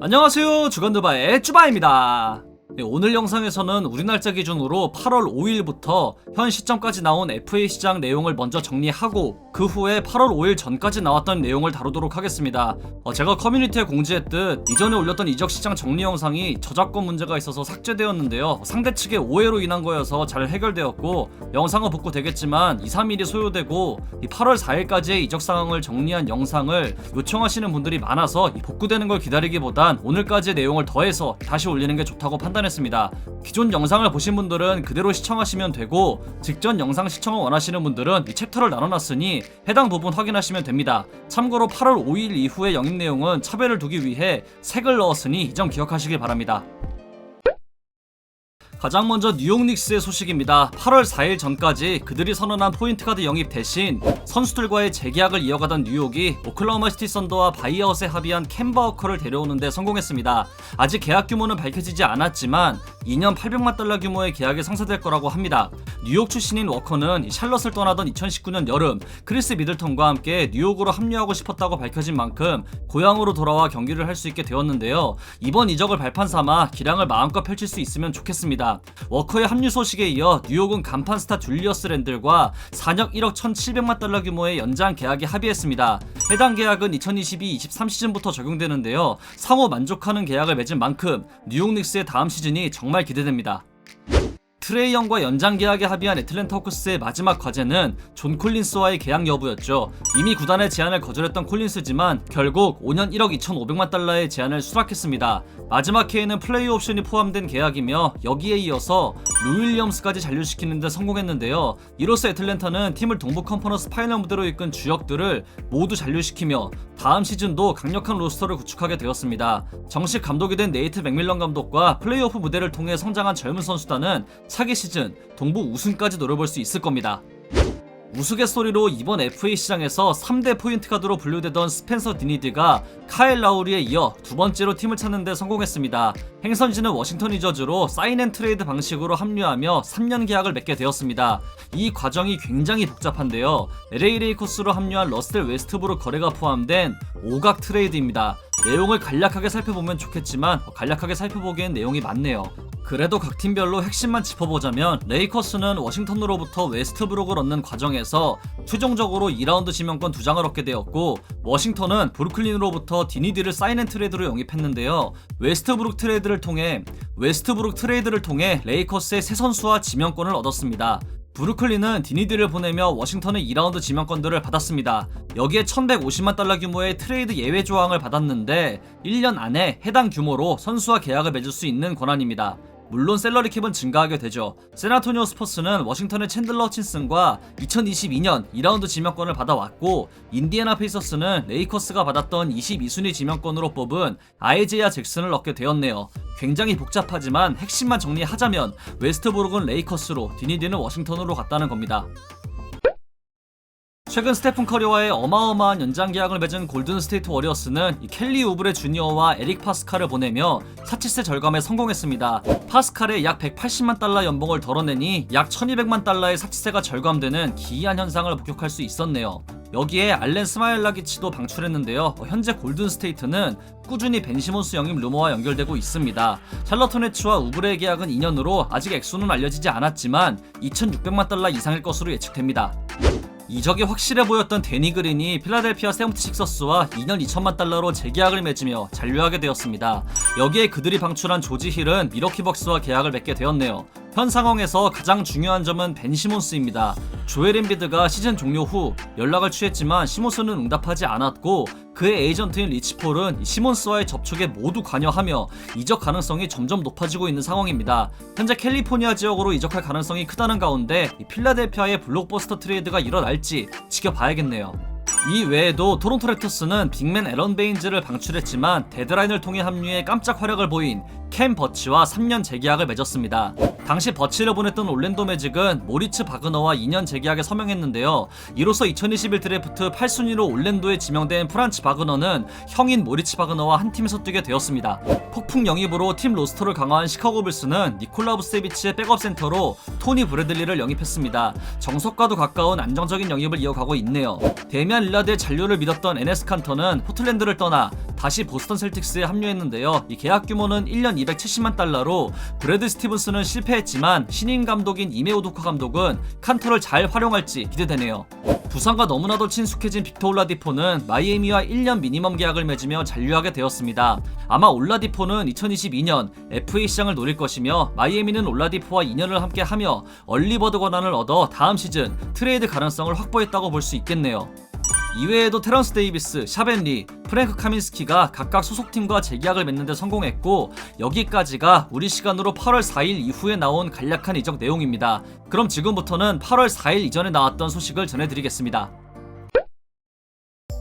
안녕하세요, 주간드바의 쭈바입니다. 오늘 영상에서는 우리 날짜 기준으로 8월 5일부터 현 시점까지 나온 FA 시장 내용을 먼저 정리하고 그 후에 8월 5일 전까지 나왔던 내용을 다루도록 하겠습니다. 제가 커뮤니티에 공지했듯 이전에 올렸던 이적 시장 정리 영상이 저작권 문제가 있어서 삭제되었는데요. 상대 측의 오해로 인한 거여서 잘 해결되었고 영상은 복구되겠지만 2-3일이 소요되고 8월 4일까지의 이적 상황을 정리한 영상을 요청하시는 분들이 많아서 복구되는 걸 기다리기보단 오늘까지의 내용을 더해서 다시 올리는 게 좋다고 판단했습니다. 기존 영상을 보신 분들은 그대로 시청하시면 되고 직전 영상 시청을 원하시는 분들은 이 챕터를 나눠놨으니 해당 부분 확인하시면 됩니다. 참고로 8월 5일 이후의 영입 내용은 차별을 두기 위해 색을 넣었으니 이 점 기억하시길 바랍니다. 가장 먼저 뉴욕 닉스의 소식입니다. 8월 4일 전까지 그들이 선언한 포인트 가드 영입 대신 선수들과의 재계약을 이어가던 뉴욕이 오클라호마 시티 썬더와 바이아웃에 합의한 켐바 워커를 데려오는 데 성공했습니다. 아직 계약 규모는 밝혀지지 않았지만 2년 800만 달러 규모의 계약이 성사될 거라고 합니다. 뉴욕 출신인 워커는 샬럿을 떠나던 2019년 여름 크리스 미들턴과 함께 뉴욕으로 합류하고 싶었다고 밝혀진 만큼 고향으로 돌아와 경기를 할 수 있게 되었는데요. 이번 이적을 발판 삼아 기량을 마음껏 펼칠 수 있으면 좋겠습니다. 워커의 합류 소식에 이어 뉴욕은 간판 스타 줄리어스 랜들과 4년 1억 1,700만 달러 규모의 연장 계약에 합의했습니다. 해당 계약은 2022-23 시즌부터 적용되는데요. 상호 만족하는 계약을 맺은 만큼 뉴욕 닉스의 다음 시즌이 정말 기대됩니다. 트레이 영과 연장 계약에 합의한 애틀랜타 호크스의 마지막 과제는 존 콜린스와의 계약 여부였죠. 이미 구단의 제안을 거절했던 콜린스지만 결국 5년 1억 2,500만 달러의 제안을 수락했습니다. 마지막 해에는 플레이 옵션이 포함된 계약이며 여기에 이어서 루 윌리엄스까지 잔류시키는 데 성공했는데요. 이로써 애틀랜타는 팀을 동부 컨퍼런스 파이널 무대로 이끈 주역들을 모두 잔류시키며 다음 시즌도 강력한 로스터를 구축하게 되었습니다. 정식 감독이 된 네이트 맥밀런 감독과 플레이오프 무대를 통해 성장한 젊은 선수단은 차기 시즌 동부 우승까지 노려볼 수 있을 겁니다. 우스갯소리로 이번 FA 시장에서 3대 포인트 가드로 분류되던 스펜서 디니드가 카일 라우리에 이어 두 번째로 팀을 찾는 데 성공했습니다. 행선지는 워싱턴 위저즈로 사인 앤 트레이드 방식으로 합류하며 3년 계약을 맺게 되었습니다. 이 과정이 굉장히 복잡한데요. LA 레이커스로 합류한 러셀 웨스트브룩 거래가 포함된 오각 트레이드입니다. 내용을 간략하게 살펴보면 좋겠지만 간략하게 살펴보기엔 내용이 많네요. 그래도 각 팀별로 핵심만 짚어보자면 레이커스는 워싱턴으로부터 웨스트브룩을 얻는 과정에서 최종적으로 2라운드 지명권 2장을 얻게 되었고 워싱턴은 브루클린으로부터 디니디를 사인 앤 트레이드로 영입했는데요. 웨스트브룩 트레이드를 통해 레이커스의 새 선수와 지명권을 얻었습니다. 브루클린은 디니디를 보내며 워싱턴의 2라운드 지명권들을 받았습니다. 여기에 1150만 달러 규모의 트레이드 예외 조항을 받았는데 1년 안에 해당 규모로 선수와 계약을 맺을 수 있는 권한입니다. 물론 셀러리 캡은 증가하게 되죠. 샌안토니오 스퍼스는 워싱턴의 챈들러 허친슨과 2022년 2라운드 지명권을 받아왔고 인디애나 페이서스는 레이커스가 받았던 22순위 지명권으로 뽑은 아이제이아 잭슨을 얻게 되었네요. 굉장히 복잡하지만 핵심만 정리하자면 웨스트브룩은 레이커스로 디니디는 워싱턴으로 갔다는 겁니다. 최근 스테픈 커리와의 어마어마한 연장 계약을 맺은 골든 스테이트 워리어스는 켈리 우브레 주니어와 에릭 파스칼을 보내며 사치세 절감에 성공했습니다. 파스칼의 약 180만 달러 연봉을 덜어내니 약 1200만 달러의 사치세가 절감되는 기이한 현상을 목격할 수 있었네요. 여기에 알렌 스마일라기치도 방출했는데요. 현재 골든 스테이트는 꾸준히 벤 시몬스 영입 루머와 연결되고 있습니다. 샬럿 호네츠와 우브레의 계약은 2년으로 아직 액수는 알려지지 않았지만 2600만 달러 이상일 것으로 예측됩니다. 이적이 확실해 보였던 데니 그린이 필라델피아 세븐티식서스와 2년 2천만 달러로 재계약을 맺으며 잔류하게 되었습니다. 여기에 그들이 방출한 조지 힐은 미러키 벅스와 계약을 맺게 되었네요. 현 상황에서 가장 중요한 점은 벤 시몬스입니다. 조엘 엠비드가 시즌 종료 후 연락을 취했지만 시몬스는 응답하지 않았고 그의 에이전트인 리치 폴은 시몬스와의 접촉에 모두 관여하며 이적 가능성이 점점 높아지고 있는 상황입니다. 현재 캘리포니아 지역으로 이적할 가능성이 크다는 가운데 필라델피아의 블록버스터 트레이드가 일어날지 지켜봐야겠네요. 이 외에도 토론토 랩터스는 빅맨 애런 베인즈를 방출했지만 데드라인을 통해 합류해 깜짝 활약을 보인 캠 버치와 3년 재계약을 맺었습니다. 당시 버치를 보냈던 올랜도 매직은 모리츠 바그너와 2년 재계약에 서명했는데요. 이로써 2021 드래프트 8순위로 올랜도에 지명된 프란츠 바그너는 형인 모리츠 바그너와 한 팀에서 뛰게 되었습니다. 폭풍 영입으로 팀 로스터를 강화한 시카고 불스는 니콜라 부세비치의 백업 센터로 토니 브래들리를 영입했습니다. 정석과도 가까운 안정적인 영입을 이어가고 있네요. 데미안 릴라드의 잔류를 믿었던 에네스 칸터는 포틀랜드를 떠나 다시 보스턴 셀틱스에 합류했는데요. 이 계약 규모는 1년 270만 달러로 브래드 스티븐스는 실패했지만 신인 감독인 이메 우도카 감독은 칸터를 잘 활용할지 기대되네요. 부상과 너무나도 친숙해진 빅터 올라디포는 마이애미와 1년 미니멈 계약을 맺으며 잔류하게 되었습니다. 아마 올라디포는 2022년 FA 시장을 노릴 것이며 마이애미는 올라디포와 2년을 함께하며 얼리버드 권한을 얻어 다음 시즌 트레이드 가능성을 확보했다고 볼 수 있겠네요. 이외에도 테런스 데이비스, 샤벤 리, 프랭크 카민스키가 각각 소속팀과 재계약을 맺는데 성공했고 여기까지가 우리 시간으로 8월 4일 이후에 나온 간략한 이적 내용입니다. 그럼 지금부터는 8월 4일 이전에 나왔던 소식을 전해드리겠습니다.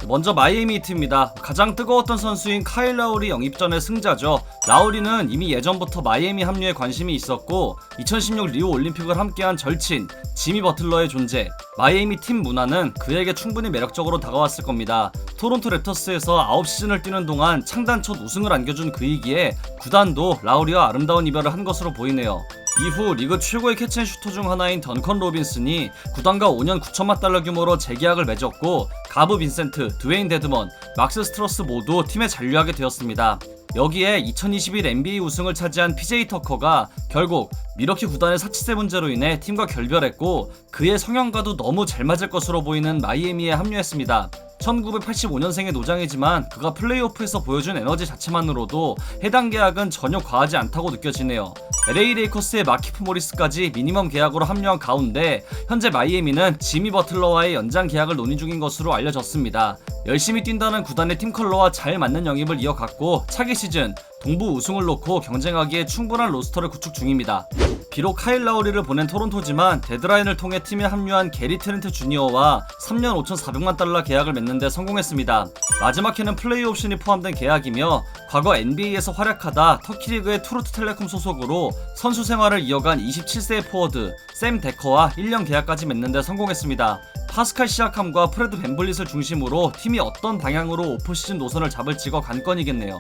먼저 마이애미 히트입니다. 가장 뜨거웠던 선수인 카일 라우리 영입전의 승자죠. 라우리는 이미 예전부터 마이애미 합류에 관심이 있었고 2016 리오 올림픽을 함께한 절친 지미 버틀러의 존재, 마이애미 팀 문화는 그에게 충분히 매력적으로 다가왔을 겁니다. 토론토 랩터스에서 9시즌을 뛰는 동안 창단 첫 우승을 안겨준 그이기에 구단도 라우리와 아름다운 이별을 한 것으로 보이네요. 이후 리그 최고의 캐치앤슈터 중 하나인 던컨 로빈슨이 구단과 5년 9천만 달러 규모로 재계약을 맺었고 가브 빈센트, 드웨인 데드먼, 막스 스트러스 모두 팀에 잔류하게 되었습니다. 여기에 2021 NBA 우승을 차지한 PJ 터커가 결국 미러키 구단의 사치세 문제로 인해 팀과 결별했고 그의 성향과도 너무 잘 맞을 것으로 보이는 마이애미에 합류했습니다. 1985년생의 노장이지만 그가 플레이오프에서 보여준 에너지 자체만으로도 해당 계약은 전혀 과하지 않다고 느껴지네요. LA 레이커스의 마키프 모리스까지 미니멈 계약으로 합류한 가운데 현재 마이애미는 지미 버틀러와의 연장 계약을 논의 중인 것으로 알려졌습니다. 열심히 뛴다는 구단의 팀 컬러와 잘 맞는 영입을 이어갔고 차기 시즌 동부 우승을 놓고 경쟁하기에 충분한 로스터를 구축 중입니다. 비록 카일 라우리를 보낸 토론토지만 데드라인을 통해 팀에 합류한 게리 트렌트 주니어와 3년 5,400만 달러 계약을 맺는데 성공했습니다. 마지막 해는 플레이 옵션이 포함된 계약이며 과거 NBA에서 활약하다 터키리그의 투르트텔레콤 소속으로 선수 생활을 이어간 27세의 포워드 샘 데커와 1년 계약까지 맺는데 성공했습니다. 파스칼 시아캄과 프레드 벤블릿을 중심으로 팀이 어떤 방향으로 오프시즌 노선을 잡을지가 관건이겠네요.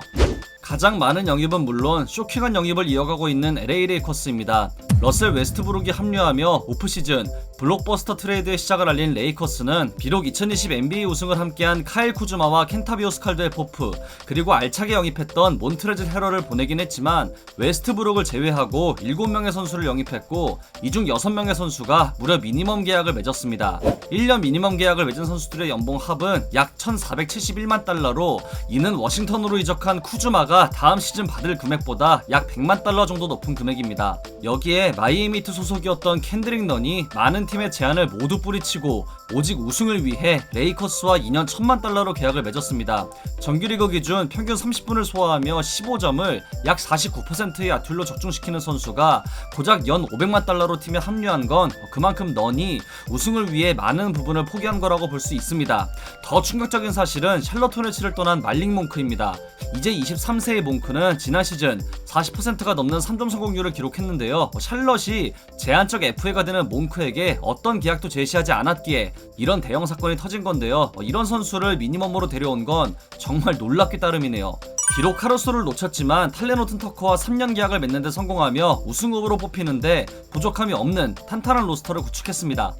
가장 많은 영입은 물론 쇼킹한 영입을 이어가고 있는 LA 레이커스입니다. 러셀 웨스트브룩이 합류하며 오프시즌 블록버스터 트레이드의 시작을 알린 레이커스는 비록 2020 NBA 우승을 함께한 카일 쿠즈마와 켄타비오스 칼드웰 포프 그리고 알차게 영입했던 몬트레즈 헤러를 보내긴 했지만 웨스트브룩을 제외하고 7명의 선수를 영입했고 이 중 6명의 선수가 무려 미니멈 계약을 맺었습니다. 1년 미니멈 계약을 맺은 선수들의 연봉 합은 약 1,471만 달러로 이는 워싱턴으로 이적한 쿠즈마가 다음 시즌 받을 금액보다 약 100만 달러 정도 높은 금액입니다. 여기에 마이애미 히트 소속이었던 켄드릭 넌이 많은 팀의 제안을 모두 뿌리치고 오직 우승을 위해 레이커스와 2년 1,000만 달러로 계약을 맺었습니다. 정규리그 기준 평균 30분을 소화하며 15점을 약 49%의 야투율로 적중시키는 선수가 고작 연 500만 달러로 팀에 합류한 건 그만큼 넌이 우승을 위해 많은 부분을 포기한 거라고 볼 수 있습니다. 더 충격적인 사실은 샬럿 호네츠를 떠난 말릭 몽크입니다. 이제 23세의 몽크는 지난 시즌 40%가 넘는 3점 성공률을 기록했는데요. 샬럿이 제한적 FA가 되는 몽크에게 어떤 계약도 제시하지 않았기에 이런 대형 사건이 터진 건데요. 이런 선수를 미니멈으로 데려온 건 정말 놀랍기 따름이네요. 비록 카루소를 놓쳤지만 탈레노튼 터커와 3년 계약을 맺는 데 성공하며 우승 후보로 뽑히는데 부족함이 없는 탄탄한 로스터를 구축했습니다.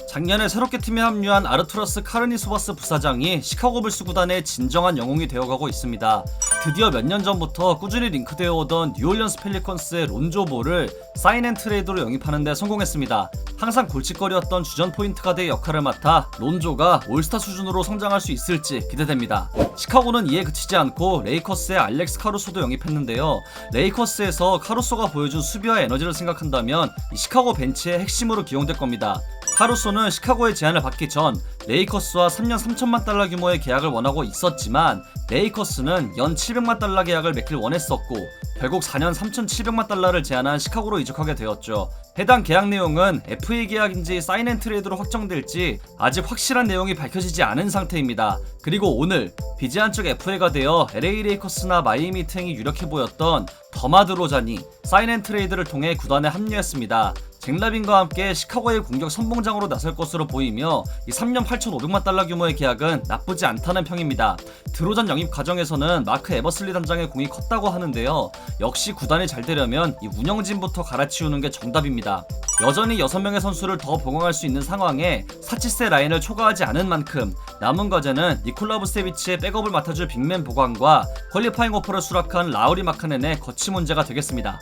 작년에 새롭게 팀에 합류한 아르투라스 카르니소바스 부사장이 시카고 불스 구단의 진정한 영웅이 되어가고 있습니다. 드디어 몇 년 전부터 꾸준히 링크되어 오던 뉴올리언스 펠리컨스의 론조 볼을 사인앤트레이드로 영입하는 데 성공했습니다. 항상 골칫거리였던 주전 포인트 가드의 역할을 맡아 론조가 올스타 수준으로 성장할 수 있을지 기대됩니다. 시카고는 이에 그치지 않고 레이커스의 알렉스 카루소도 영입했는데요. 레이커스에서 카루소가 보여준 수비와 에너지를 생각한다면 이 시카고 벤치의 핵심으로 기용될 겁니다. 카루소는 시카고의 제안을 받기 전 레이커스와 3년 3천만 달러 규모의 계약을 원하고 있었지만 레이커스는 연 700만 달러 계약을 맺길 원했었고 결국 4년 3,700만 달러를 제안한 시카고로 이적하게 되었죠. 해당 계약 내용은 FA 계약인지 사인앤트레이드로 확정될지 아직 확실한 내용이 밝혀지지 않은 상태입니다. 그리고 오늘 비제한 쪽 FA가 되어 LA 레이커스나 마이애미 히트 행이 유력해 보였던 더마 드로잔이 사인앤트레이드를 통해 구단에 합류했습니다. 잭 라빈과 함께 시카고의 공격 선봉장으로 나설 것으로 보이며 이 3년 8,500만 달러 규모의 계약은 나쁘지 않다는 평입니다. 드로잔 영입 과정에서는 마크 에버슬리 단장의 공이 컸다고 하는데요. 역시 구단이 잘 되려면 이 운영진부터 갈아치우는 게 정답입니다. 여전히 6명의 선수를 더 보강할 수 있는 상황에 사치세 라인을 초과하지 않은 만큼 남은 과제는 니콜라 부세비치의 백업을 맡아줄 빅맨 보강과 퀄리파잉 오퍼를 수락한 라우리 마카넨의 거치 문제가 되겠습니다.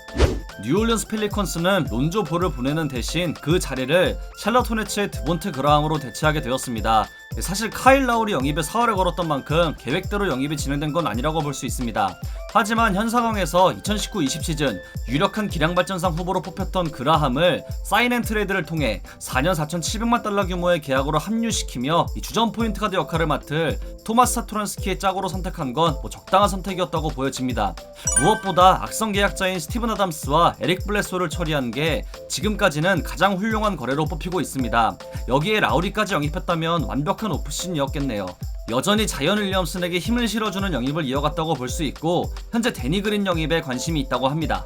뉴올리언스 펠리컨스는 론조 볼을 보내는 대신 그 자리를 샬럿 호네츠의 드본트 그라함으로 대체하게 되었습니다. 사실 카일 라우리 영입에 사활을 걸었던 만큼 계획대로 영입이 진행된 건 아니라고 볼 수 있습니다. 하지만 현 상황에서 2019-20 시즌 유력한 기량발전상 후보로 뽑혔던 그라함을 사인앤트레이드를 통해 4년 4,700만 달러 규모의 계약으로 합류시키며 이 주전 포인트가드 역할을 맡을 토마스 사토란스키의 짝으로 선택한 건 적당한 선택이었다고 보여집니다. 무엇보다 악성 계약자인 스티븐 아담스와 에릭 블레소를 처리한 게 지금까지는 가장 훌륭한 거래로 뽑히고 있습니다. 여기에 라우리까지 영입했다면 완벽한 오프시즌이었겠네요. 여전히 자이언 윌리엄슨에게 힘을 실어주는 영입을 이어갔다고 볼 수 있고 현재 데니 그린 영입에 관심이 있다고 합니다.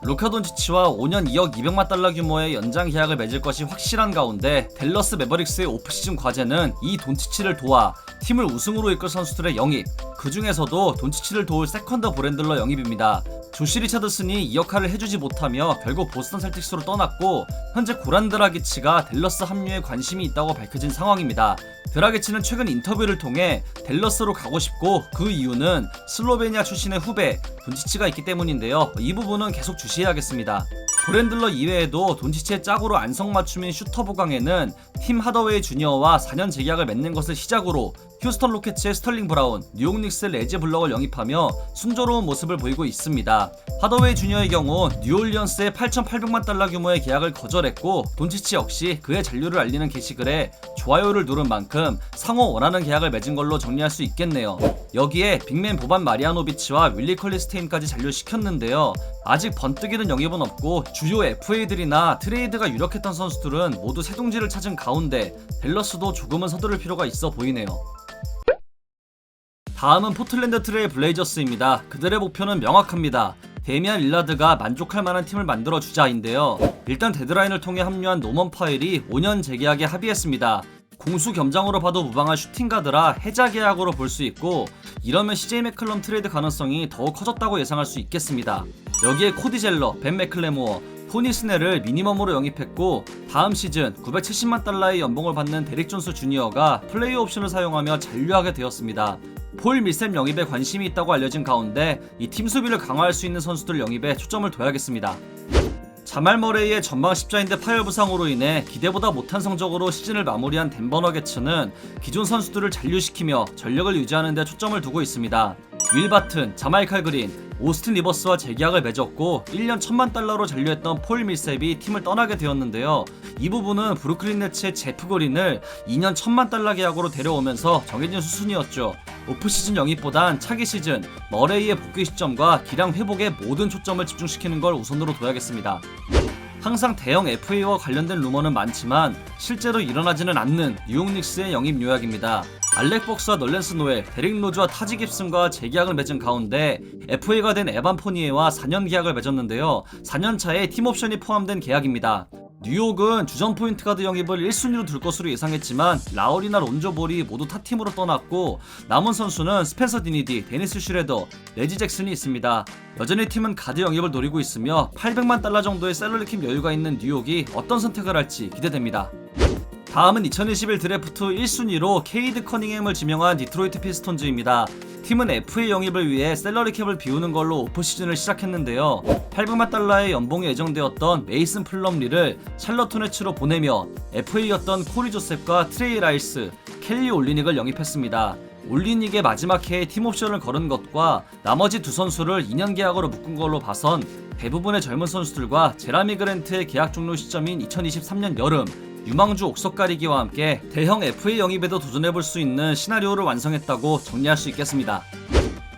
루카 돈치치와 5년 2억 200만 달러 규모의 연장 계약을 맺을 것이 확실한 가운데 댈러스 매버릭스의 오프시즌 과제는 이 돈치치를 도와 팀을 우승으로 이끌 선수들의 영입, 그 중에서도 돈치치를 도울 세컨더 브랜들러 영입입니다. 조시 리차드슨이 이 역할을 해주지 못하며 결국 보스턴 셀틱스로 떠났고 현재 고란 드라기치가 댈러스 합류에 관심이 있다고 밝혀진 상황입니다. 드라기치는 최근 인터뷰를 통해 댈러스로 가고 싶고 그 이유는 슬로베니아 출신의 후배 돈치치가 있기 때문인데요. 이 부분은 계속 주시해야겠습니다. 브랜들러 이외에도 돈치치의 짝으로 안성맞춤인 슈터 보강에는 팀 하더웨이 주니어와 4년 재계약을 맺는 것을 시작으로 휴스턴 로켓츠의 스털링 브라운, 뉴욕 닉스의 레지 블럭을 영입하며 순조로운 모습을 보이고 있습니다. 하더웨이 주니어의 경우 뉴올리언스의 8,800만 달러 규모의 계약을 거절했고 돈치치 역시 그의 잔류를 알리는 게시글에 좋아요를 누른 만큼 상호 원하는 계약을 맺은 걸로 정리할 수 있겠네요. 여기에 빅맨 보반 마리아노비치와 윌리 컬리스테인까지 잔류시켰는데요. 아직 번뜩이는 영입은 없고 주요 FA들이나 트레이드가 유력했던 선수들은 모두 새둥지를 찾은 가운데 댈러스도 조금은 서두를 필요가 있어 보이네요. 다음은 포틀랜드 트레일 블레이저스입니다. 그들의 목표는 명확합니다. 데미안 릴라드가 만족할 만한 팀을 만들어주자인데요. 일단 데드라인을 통해 합류한 노먼 파일이 5년 재계약에 합의했습니다. 공수 겸장으로 봐도 무방한 슈팅가드라 해자 계약으로 볼 수 있고 이러면 CJ 맥컬럼 트레이드 가능성이 더욱 커졌다고 예상할 수 있겠습니다. 여기에 코디 젤러, 벤 맥클레모어, 토니 스넬을 미니멈으로 영입했고 다음 시즌 970만 달러의 연봉을 받는 데릭 존스 주니어가 플레이 옵션을 사용하며 잔류하게 되었습니다. 폴 밀셈 영입에 관심이 있다고 알려진 가운데 이 팀 수비를 강화할 수 있는 선수들 영입에 초점을 둬야겠습니다. 자말 머레이의 전방 십자인대 파열 부상으로 인해 기대보다 못한 성적으로 시즌을 마무리한 덴버 너게츠는 기존 선수들을 잔류시키며 전력을 유지하는 데 초점을 두고 있습니다. 윌 바튼, 자마이칼 그린, 오스틴 리버스와 재계약을 맺었고 1년 1,000만 달러로 잔류했던 폴 밀셉이 팀을 떠나게 되었는데요. 이 부분은 브루클린 네츠의 제프 그린을 2년 1,000만 달러 계약으로 데려오면서 정해진 수순이었죠. 오프시즌 영입보단 차기 시즌 머레이의 복귀 시점과 기량 회복에 모든 초점을 집중시키는 걸 우선으로 둬야겠습니다. 항상 대형 FA와 관련된 루머는 많지만 실제로 일어나지는 않는 뉴욕 닉스의 영입 요약입니다. 알렉 벅스와 널렌스 노엘, 데릭 로즈와 타지 깁슨과 재계약을 맺은 가운데 FA가 된 에반 포니에와 4년 계약을 맺었는데요. 4년 차에 팀 옵션이 포함된 계약입니다. 뉴욕은 주전 포인트 가드 영입을 1순위로 둘 것으로 예상했지만 라울이나 론조 볼이 모두 타 팀으로 떠났고 남은 선수는 스펜서 디니디, 데니스 슈레더, 레지 잭슨이 있습니다. 여전히 팀은 가드 영입을 노리고 있으며 800만 달러 정도의 셀러리캡 여유가 있는 뉴욕이 어떤 선택을 할지 기대됩니다. 다음은 2021 드래프트 1순위로 케이드 커닝햄을 지명한 디트로이트 피스톤즈입니다. 팀은 FA 영입을 위해 셀러리 캡을 비우는 걸로 오프시즌을 시작했는데요. 800만 달러의 연봉이 예정되었던 메이슨 플럼리를 샬럿 호네츠로 보내며 FA였던 코리 조셉과 트레이 라이스, 켈리 올리닉을 영입했습니다. 올리닉의 마지막 해에 팀 옵션을 걸은 것과 나머지 두 선수를 2년 계약으로 묶은 걸로 봐선 대부분의 젊은 선수들과 제라미 그랜트의 계약 종료 시점인 2023년 여름, 유망주 옥석 가리기와 함께 대형 FA 영입에도 도전해볼 수 있는 시나리오를 완성했다고 정리할 수 있겠습니다.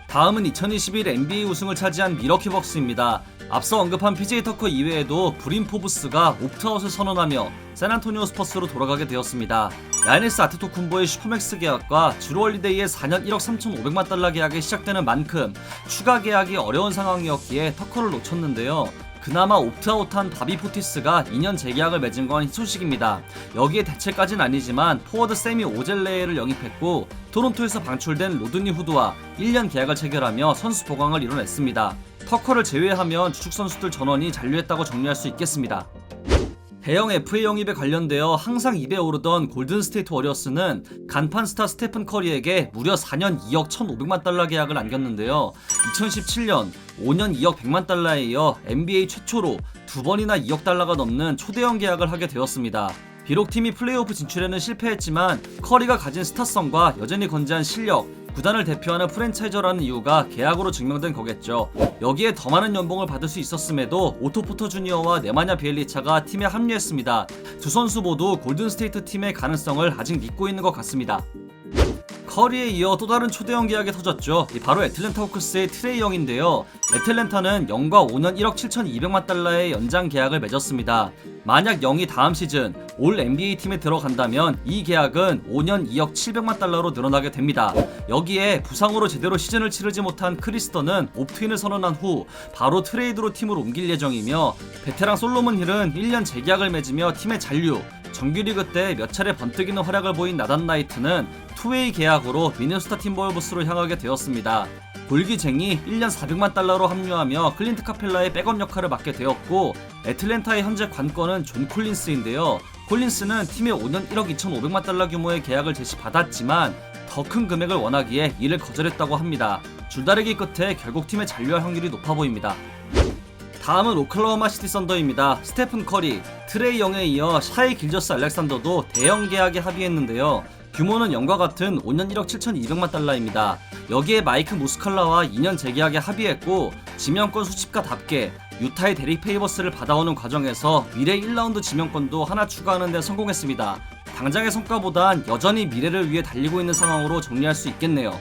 다음은 2021 NBA 우승을 차지한 밀워키 벅스입니다. 앞서 언급한 PJ 터커 이외에도 브린 포브스가 옵트아웃을 선언하며 샌안토니오 스퍼스로 돌아가게 되었습니다. 야니스 아테토쿤보의 슈퍼맥스 계약과 주루 홀리데이의 4년 1억 3,500만 달러 계약이 시작되는 만큼 추가 계약이 어려운 상황이었기에 터커를 놓쳤는데요. 그나마 옵트아웃한 바비 포티스가 2년 재계약을 맺은 건 희소식입니다. 여기에 대체까지는 아니지만 포워드 세미 오젤레를 영입했고 토론토에서 방출된 로드니 후드와 1년 계약을 체결하며 선수 보강을 이뤄냈습니다. 터커를 제외하면 주축 선수들 전원이 잔류했다고 정리할 수 있겠습니다. 대형 FA 영입에 관련되어 항상 입에 오르던 골든스테이트 워리어스는 간판 스타 스테픈 커리에게 무려 4년 2억 1,500만 달러 계약을 안겼는데요. 2017년 5년 2억 100만 달러에 이어 NBA 최초로 2번이나 2억 달러가 넘는 초대형 계약을 하게 되었습니다. 비록 팀이 플레이오프 진출에는 실패했지만 커리가 가진 스타성과 여전히 건재한 실력, 구단을 대표하는 프랜차이저라는 이유가 계약으로 증명된 거겠죠. 여기에 더 많은 연봉을 받을 수 있었음에도 오토 포터 주니어와 네마냐 비엘리차가 팀에 합류했습니다. 두 선수 모두 골든스테이트 팀의 가능성을 아직 믿고 있는 것 같습니다. 커리에 이어 또 다른 초대형 계약이 터졌죠. 바로 애틀랜타 호크스의 트레이 영인데요. 애틀랜타는 영과 5년 1억 7,200만 달러의 연장 계약을 맺었습니다. 만약 영이 다음 시즌 올 NBA 팀에 들어간다면 이 계약은 5년 2억 700만 달러로 늘어나게 됩니다. 여기에 부상으로 제대로 시즌을 치르지 못한 크리스턴은 옵트인을 선언한 후 바로 트레이드로 팀을 옮길 예정이며 베테랑 솔로몬 힐은 1년 재계약을 맺으며 팀의 잔류, 정규리그 때 몇 차례 번뜩이는 활약을 보인 나단 나이트는 투웨이 계약으로 미네소타 팀버울브스로 향하게 되었습니다. 골기쟁이 1년 400만 달러로 합류하며 클린트 카펠라의 백업 역할을 맡게 되었고 애틀랜타의 현재 관건은 존 콜린스인데요. 콜린스는 팀에 5년 1억 2,500만 달러 규모의 계약을 제시받았지만 더 큰 금액을 원하기에 이를 거절했다고 합니다. 줄다리기 끝에 결국 팀에 잔류할 확률이 높아 보입니다. 다음은 오클라호마 시티 썬더입니다. 스테픈 커리, 트레이 영에 이어 샤이 길저스 알렉산더도 대형 계약에 합의했는데요. 규모는 영과 같은 5년 1억 7,200만 달러입니다. 여기에 마이크 무스칼라와 2년 재계약에 합의했고 지명권 수집가답게 유타의 데릭 페이버스를 받아오는 과정에서 미래 1라운드 지명권도 하나 추가하는 데 성공했습니다. 당장의 성과보단 여전히 미래를 위해 달리고 있는 상황으로 정리할 수 있겠네요.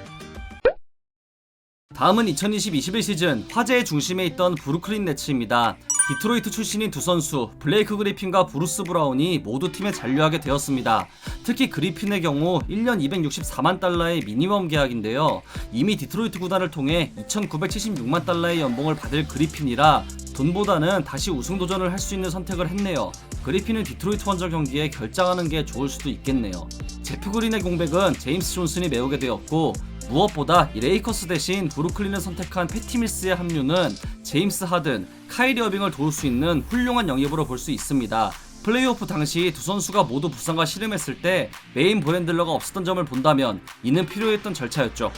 다음은 2020-21 시즌 화제의 중심에 있던 브루클린 네츠입니다. 디트로이트 출신인 두 선수 블레이크 그리핀과 브루스 브라운이 모두 팀에 잔류하게 되었습니다. 특히 그리핀의 경우 1년 264만 달러의 미니멈 계약인데요. 이미 디트로이트 구단을 통해 2,976만 달러의 연봉을 받을 그리핀이라 돈보다는 다시 우승 도전을 할 수 있는 선택을 했네요. 그리핀은 디트로이트 원정 경기에 결장하는 게 좋을 수도 있겠네요. 제프 그린의 공백은 제임스 존슨이 메우게 되었고 무엇보다 이 레이커스 대신 브루클린을 선택한 패티 밀스의 합류는 제임스 하든, 카이리 어빙을 도울 수 있는 훌륭한 영입으로 볼 수 있습니다. 플레이오프 당시 두 선수가 모두 부상과 씨름했을 때 메인 볼핸들러가 없었던 점을 본다면 이는 필요했던 절차였죠.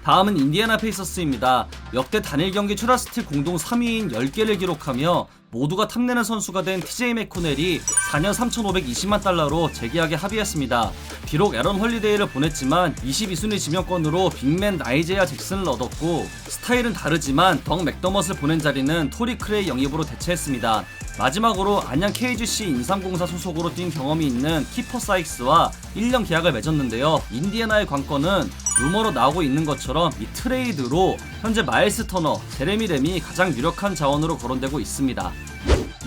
다음은 인디애나 페이서스입니다. 역대 단일 경기 최다 스틸 공동 3위인 10개를 기록하며 모두가 탐내는 선수가 된 TJ 맥코넬이 4년 3,520만 달러로 재계약에 합의했습니다. 비록 에런 헐리데이를 보냈지만 22순위 지명권으로 빅맨 나이제아 잭슨을 얻었고 스타일은 다르지만 덕 맥더머스를 보낸 자리는 토리 크레이 영입으로 대체했습니다. 마지막으로 안양 KGC 인삼공사 소속으로 뛴 경험이 있는 키퍼 사이크스와 1년 계약을 맺었는데요. 인디애나의 관건은 루머로 나오고 있는 것처럼 이 트레이드로 현재 마일스 터너, 제레미 램이 가장 유력한 자원으로 거론되고 있습니다.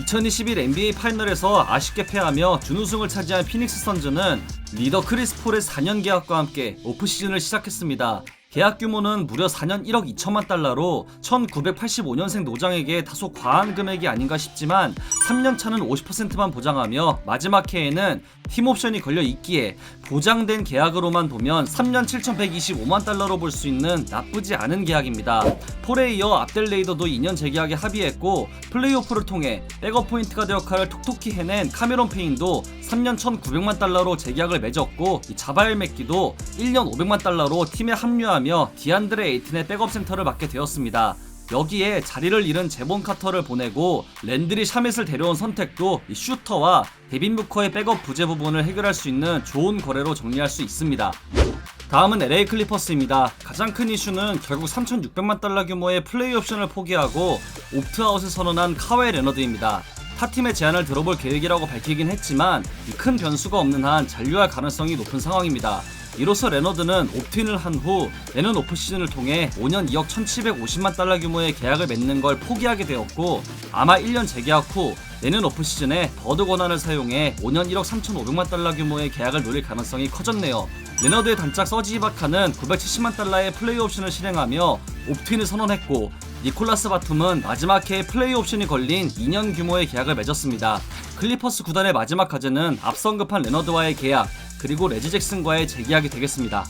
2021 NBA 파이널에서 아쉽게 패하며 준우승을 차지한 피닉스 선즈는 리더 크리스 폴의 4년 계약과 함께 오프시즌을 시작했습니다. 계약 규모는 무려 4년 1억 2천만 달러로 1985년생 노장에게 다소 과한 금액이 아닌가 싶지만 3년차는 50%만 보장하며 마지막 해에는 팀옵션이 걸려 있기에 보장된 계약으로만 보면 3년 7,125만 달러로 볼 수 있는 나쁘지 않은 계약입니다. 폴에 이어 압델레이더도 2년 재계약에 합의했고 플레이오프를 통해 백업 포인트 가드 역할을 톡톡히 해낸 카메론 페인도 3년 1,900만 달러로 재계약을 맺었고 자바엘 맥기도 1년 500만 달러로 팀에 합류하며 디안드레 에이튼의 백업 센터를 맡게 되었습니다. 여기에 자리를 잃은 제본 카터를 보내고 랜드리 샤밋을 데려온 선택도 이 슈터와 데빈 부커의 백업 부재 부분을 해결할 수 있는 좋은 거래로 정리할 수 있습니다. 다음은 LA 클리퍼스입니다. 가장 큰 이슈는 결국 3,600만 달러 규모의 플레이 옵션을 포기하고 옵트아웃을 선언한 카와이 레너드입니다. 타 팀의 제안을 들어볼 계획이라고 밝히긴 했지만 이 큰 변수가 없는 한 잔류할 가능성이 높은 상황입니다. 이로써 레너드는 옵트인을 한 후 내년 오프시즌을 통해 5년 2억 1750만 달러 규모의 계약을 맺는 걸 포기하게 되었고, 아마 1년 재계약 후 내년 오프시즌에 버드 권한을 사용해 5년 1억 3500만 달러 규모의 계약을 노릴 가능성이 커졌네요. 레너드의 단짝 서지 이바카는 970만 달러의 플레이 옵션을 실행하며 옵트인을 선언했고, 니콜라스 바툼은 마지막 해에 플레이 옵션이 걸린 2년 규모의 계약을 맺었습니다. 클리퍼스 구단의 마지막 과제는 앞서 언급한 레너드와의 계약, 그리고 레지 잭슨과의 재계약이 되겠습니다.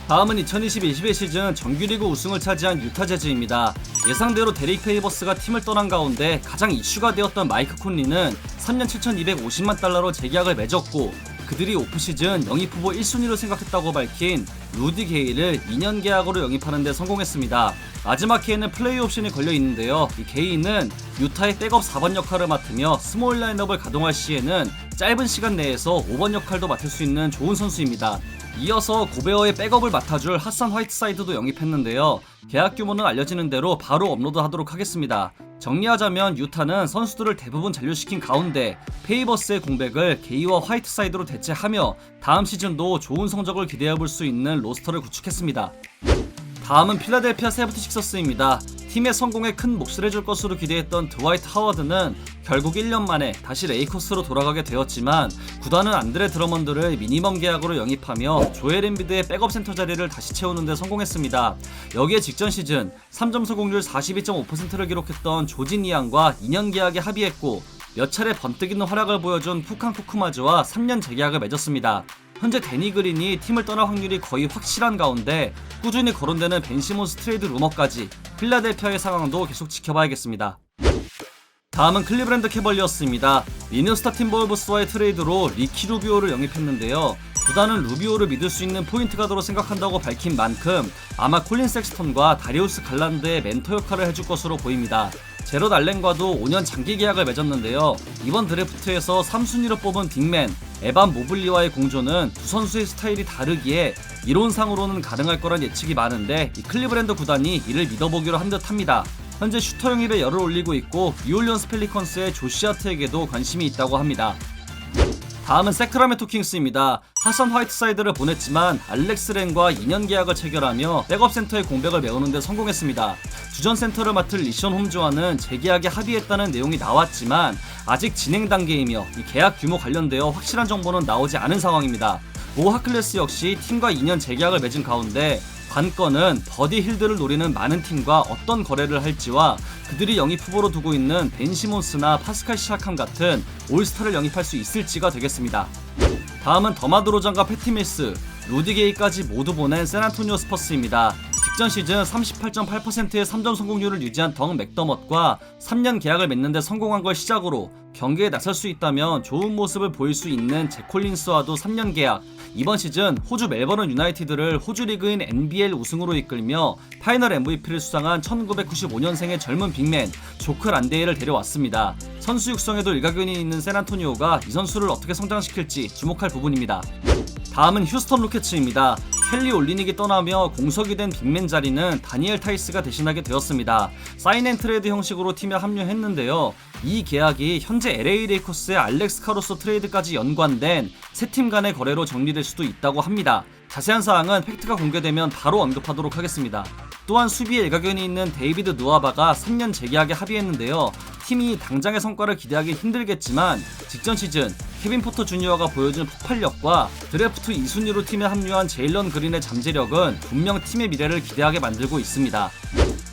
다음은 2020-21 시즌 정규리그 우승을 차지한 유타 재즈입니다. 예상대로 데릭 페이버스가 팀을 떠난 가운데 가장 이슈가 되었던 마이크 콘리는 3년 7250만 달러로 재계약을 맺었고, 그들이 오프시즌 영입 후보 1순위로 생각했다고 밝힌 루디 게이를 2년 계약으로 영입하는 데 성공했습니다. 마지막 해에는 플레이 옵션이 걸려 있는데요. 이 게이는 유타의 백업 4번 역할을 맡으며 스몰 라인업을 가동할 시에는 짧은 시간 내에서 5번 역할도 맡을 수 있는 좋은 선수입니다. 이어서 고베어의 백업을 맡아줄 핫산 화이트사이드도 영입했는데요. 계약 규모는 알려지는 대로 바로 업로드하도록 하겠습니다. 정리하자면 유타는 선수들을 대부분 잔류시킨 가운데 페이버스의 공백을 게이와 화이트사이드로 대체하며 다음 시즌도 좋은 성적을 기대해볼 수 있는 로스터를 구축했습니다. 다음은 필라델피아 세븐티식서스입니다. 팀의 성공에 큰 몫을 해줄 것으로 기대했던 드와이트 하워드는 결국 1년 만에 다시 레이커스로 돌아가게 되었지만, 구단은 안드레 드러먼드를 미니멈 계약으로 영입하며 조엘 엠비드의 백업 센터 자리를 다시 채우는 데 성공했습니다. 여기에 직전 시즌 3점 성공률 42.5%를 기록했던 조진 이안과 2년 계약에 합의했고, 몇 차례 번뜩이는 활약을 보여준 푸칸 쿠쿠마즈와 3년 재계약을 맺었습니다. 현재 데니 그린이 팀을 떠날 확률이 거의 확실한 가운데 꾸준히 거론되는 벤 시몬스 트레이드 루머까지 필라델피아의 상황도 계속 지켜봐야겠습니다. 다음은 클리브랜드 캐벌리어스입니다. 미네소타 팀버울브스와의 트레이드로 리키 루비오를 영입했는데요. 구단은 루비오를 믿을 수 있는 포인트 가드로 생각한다고 밝힌 만큼 아마 콜린 섹스턴과 다리우스 갈란드의 멘토 역할을 해줄 것으로 보입니다. 제럿 알렌과도 5년 장기 계약을 맺었는데요. 이번 드래프트에서 3순위로 뽑은 빅맨 에반 모블리와의 공조는 두 선수의 스타일이 다르기에 이론상으로는 가능할 거란 예측이 많은데, 이 클리브랜드 구단이 이를 믿어보기로 한 듯합니다. 현재 슈터 영입에 열을 올리고 있고 뉴올리언스 펠리컨스의 조시 하트에게도 관심이 있다고 합니다. 다음은 세크라멘토 킹스입니다. 하선 화이트사이드를 보냈지만 알렉스 렌과 2년 계약을 체결하며 백업 센터의 공백을 메우는 데 성공했습니다. 주전 센터를 맡을 리션 홈즈와는 재계약에 합의했다는 내용이 나왔지만 아직 진행 단계이며 이 계약 규모 관련되어 확실한 정보는 나오지 않은 상황입니다. 모 하클레스 역시 팀과 2년 재계약을 맺은 가운데 관건은 버디 힐드를 노리는 많은 팀과 어떤 거래를 할지와 그들이 영입 후보로 두고 있는 벤 시몬스나 파스칼 시아캄 같은 올스타를 영입할 수 있을지가 되겠습니다. 다음은 더마 드로잔과 패티 밀스, 루디 게이까지 모두 보낸 샌안토니오 스퍼스입니다. 직전 시즌 38.8%의 3점 성공률을 유지한 덩 맥더머트과 3년 계약을 맺는 데 성공한 걸 시작으로 경기에 나설 수 있다면 좋은 모습을 보일 수 있는 잭 콜린스와도 3년 계약, 이번 시즌 호주 멜버른 유나이티드를 호주 리그인 NBL 우승으로 이끌며 파이널 MVP를 수상한 1995년생의 젊은 빅맨 조크 란데이를 데려왔습니다. 선수 육성에도 일가견이 있는 샌안토니오가 이 선수를 어떻게 성장시킬지 주목할 부분입니다. 다음은 휴스턴 로켓츠입니다. 켈리 올리닉이 떠나며 공석이 된 빅맨 자리는 다니엘 타이스가 대신하게 되었습니다. 사인 앤 트레이드 형식으로 팀에 합류했는데요. 이 계약이 현재 LA 레이커스의 알렉스 카루소 트레이드까지 연관된 세 팀 간의 거래로 정리될 수도 있다고 합니다. 자세한 사항은 팩트가 공개되면 바로 언급하도록 하겠습니다. 또한 수비에 일가견이 있는 데이비드 누아바가 3년 재계약에 합의했는데요. 팀이 당장의 성과를 기대하기 힘들겠지만 직전 시즌 케빈 포터 주니어가 보여준 폭발력과 드래프트 2순위로 팀에 합류한 제일런 그린의 잠재력은 분명 팀의 미래를 기대하게 만들고 있습니다.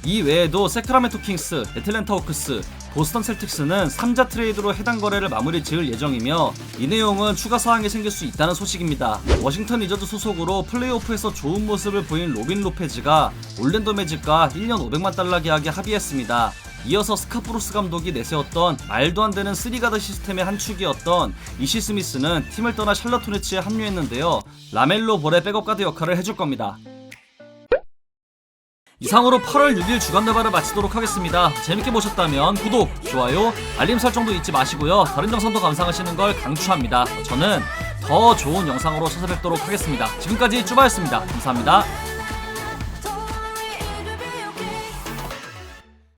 이 외에도 세크라멘토 킹스, 애틀랜타 호크스, 보스턴 셀틱스는 3자 트레이드로 해당 거래를 마무리 지을 예정이며 이 내용은 추가 사항이 생길 수 있다는 소식입니다. 워싱턴 위저드 소속으로 플레이오프에서 좋은 모습을 보인 로빈 로페즈가 올랜도 매직과 1년 500만 달러 계약에 합의했습니다. 이어서 스카프로스 감독이 내세웠던 말도 안 되는 3가드 시스템의 한 축이었던 이시 스미스는 팀을 떠나 샬럿 호네츠에 합류했는데요. 라멜로 볼의 백업 가드 역할을 해줄 겁니다. 이상으로 8월 6일 주간 레바를 마치도록 하겠습니다. 재밌게 보셨다면 구독, 좋아요, 알림 설정도 잊지 마시고요. 다른 영상도 감상하시는 걸 강추합니다. 저는 더 좋은 영상으로 찾아뵙도록 하겠습니다. 지금까지 쭈바였습니다. 감사합니다.